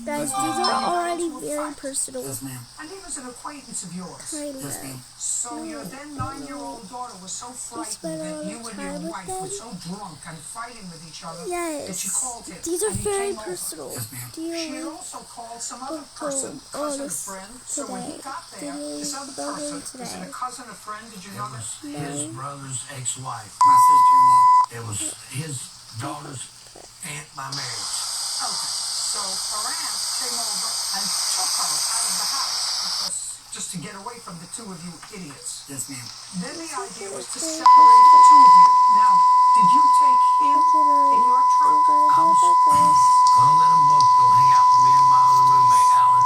Guys, these are already very personal. Yes, ma'am. And he was an acquaintance of yours. Kind Yes, ma'am. of. So your then 9-year-old daughter was so frightened that you and your wife were so drunk and fighting with each other that she called him. These are and he very came personal. Over. Yes, ma'am. Do you She had also called some other person, cousin or friend. So when he got there, this other person was it a cousin or friend? Did you know that? His brother's ex-wife, my sister-in-law. It was his daughter's aunt by marriage. Okay. So her aunt came over and took her out of the house because just to get away from the two of you idiots. Yes, ma'am. Then the idea was to separate the two of you. Now, did you take him in your truck? I was gonna let them both go hang out with me and my other roommate, Alan.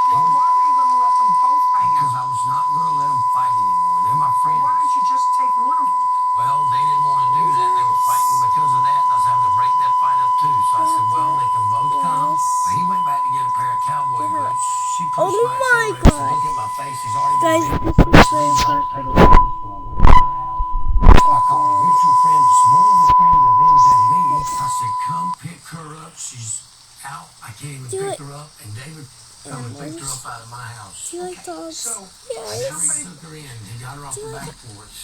Well, why were you going to let them both hang out? Because I was not gonna let them fight anymore. They're my friends. Why didn't you just take one of them? Well, they didn't want to do that. They were fighting because of that, and I was having to break that fight up too. So I said, well, they can both come. But he went back to get a pair of cowboy boots. She pushed my shoulder. God. Look at my face. He's already Guys, been this is very personal. I called a mutual friend, just more of a friend of them than me. I said, come pick her up. She's out. I can't even pick her up. And David come and picked her up out of my house. Do you like dogs? So, I never took her in. He got her off the back porch.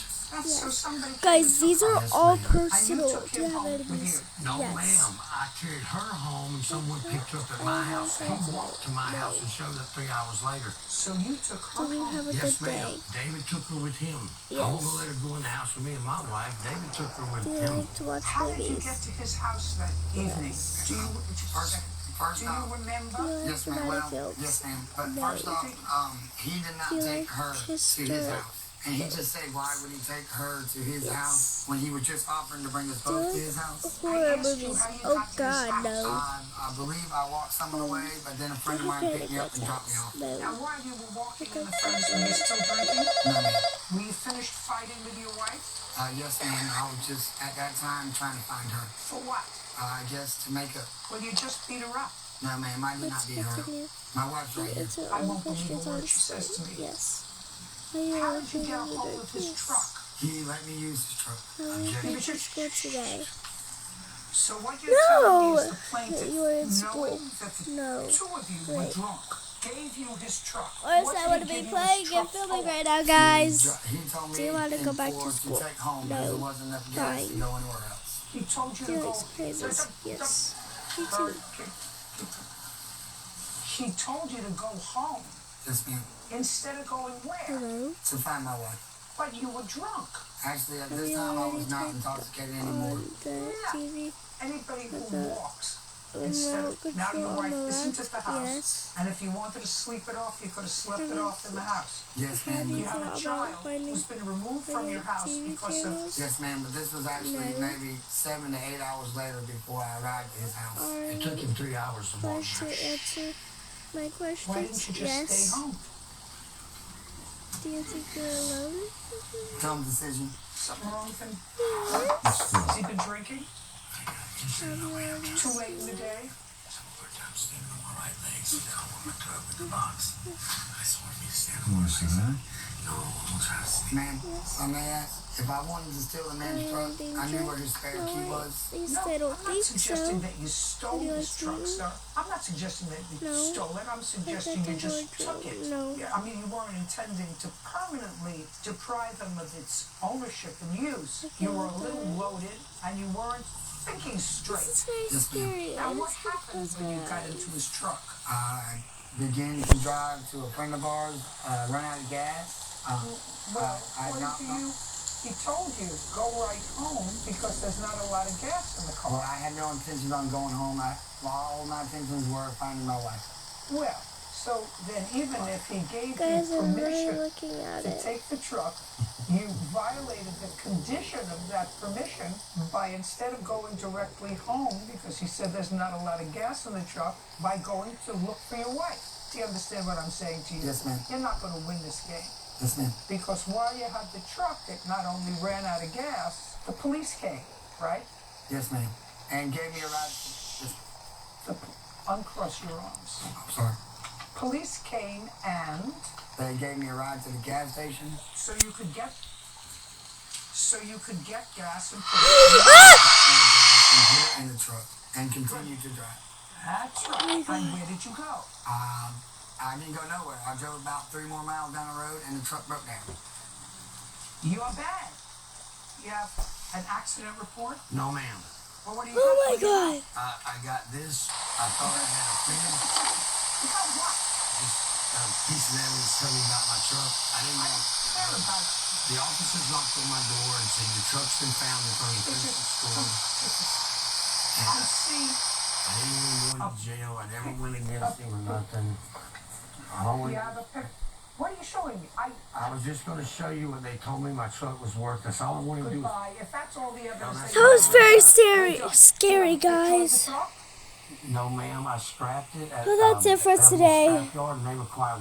so somebody Guys, these are all and you personal. took Do you him have home with enemies? you. No, Yes. ma'am. I carried her home and someone picked her up at my house. He walked to my house and showed up 3 hours later. So you took her Do you home. have a Yes, good ma'am. day? David took her with him. Yes. I won't let her go in the house with me and my wife. David took her with Do you him. like to watch How did you movies? get to his house that evening? Do you First do you off, remember? Do you like yes, ma'am. dramatic Well, films? yes, ma'am. But No. first off, he did not Do you take like her to his history? house. And he just said, why would he take her to his Yes. house when he was just offering to bring us Do you both to like his house? horror I asked you movies? how you Oh got to his God, house. no. I believe I walked someone away, but then a friend of mine picked me up and dropped me off. Now, No. while you were walking in the friends, were you still drinking? No, ma'am. Were you finished fighting with your wife? Yes, ma'am. I was just, at that time, trying to find her. For what? I guess to make up. Well, you just beat her up. No, ma'am. I did not Let's beat her up. continue. My wife's right here. It's I won't believe questions a on word she says to me. Yes. How did you get a hold of his truck? He let me use his truck. How are you going to school today? So what you're telling me is the No! plaintiff, You were in school. knowing that the No. two of you were Wait. drunk, gave you his truck. Or What I did want he to be give you playing his and truck filming for? right now, guys. He told me Do you want to go back to to school? take home No. because there wasn't enough gas to Fine. go anywhere else. He told you Do to you go. like surprises? Yes. Me Sorry, too. He told you to go home Yes, ma'am. instead of going where? Hello. To find my wife. But you were drunk. Actually, at Have this you time, I already was not typed intoxicated anymore. on the TV? Anybody who With the walks instead of now your control wife on the isn't at the house, Yes. and if you wanted to sleep it off, you could have slept it off in the house. Yes, How do ma'am. you You have feel a child about finding who's been removed from your house TV because of channels? Yes, ma'am. But this was actually No. maybe 7 to 8 hours later before I arrived at his house. Are It took you him 3 hours to walk going to there. answer my questions? why didn't you just Yes. stay home? Do you think you're alone? Dumb decision. Something wrong with him? Yes. Has he been drinking? Have you already Too late in the day? Some more time standing on my right leg, sit down on my club in the box. I swear to me to stand on my right leg. No, I'm trying to sleep. Ma'am, I may ask, if I wanted to steal a man's truck, I knew where his spare key was. At least No, I don't I'm not think suggesting so. that you stole Have you his ever truck, seen sir. I'm not suggesting that you No. stole it. I'm suggesting you just took it. No. Yeah, I mean, you weren't intending to permanently deprive him of its ownership and use. You were a little loaded, and you weren't thinking This straight. is very Yes, ma'am. scary. Now, I what just think happened that's when you got bad. into his truck? I began to drive to a friend of ours, run out of gas. Well, I according don't to know. you, he told you, go right home because there's not a lot of gas in the Well, car. I had no intentions on going home. All my intentions were finding my wife. Well, so then even if he gave Guys, you I'm really permission looking at to it. take the truck, you violated the condition of that permission by instead of going directly home, because he said there's not a lot of gas in the truck, by going to look for your wife. Do you understand what I'm saying to you? Yes, ma'am. You're not going to win this game. Yes, ma'am. Because while you had the truck that not only ran out of gas, the police came, right? Yes, ma'am. And gave me a ride. Uncross your arms. I'm sorry. Police came and They gave me a ride to the gas station. so you could get gas and And put it in the truck and continued to drive. That's right. my God. And where did you go? I didn't go nowhere. I drove about 3 more miles down the road and the truck broke down. You're bad. You have an accident report? No, ma'am. Well, what do you Oh got? my God. I got this. I thought I had a freedom. You got what? This piece of evidence telling me about my truck. I didn't I know. don't care about it. The officers knocked on my door and said your truck's been found in front of the Christmas store. I see. I didn't even go to jail. I never went against him or nothing. I only. You have a picture. What are you showing me? I was just going to show you what they told me my truck was worth. That's all I wanted to do. Goodbye. If that's all the evidence That was very scary, guys. No, ma'am. I scrapped it. Well, that's it for Beverly today. Scrapyard, and they require the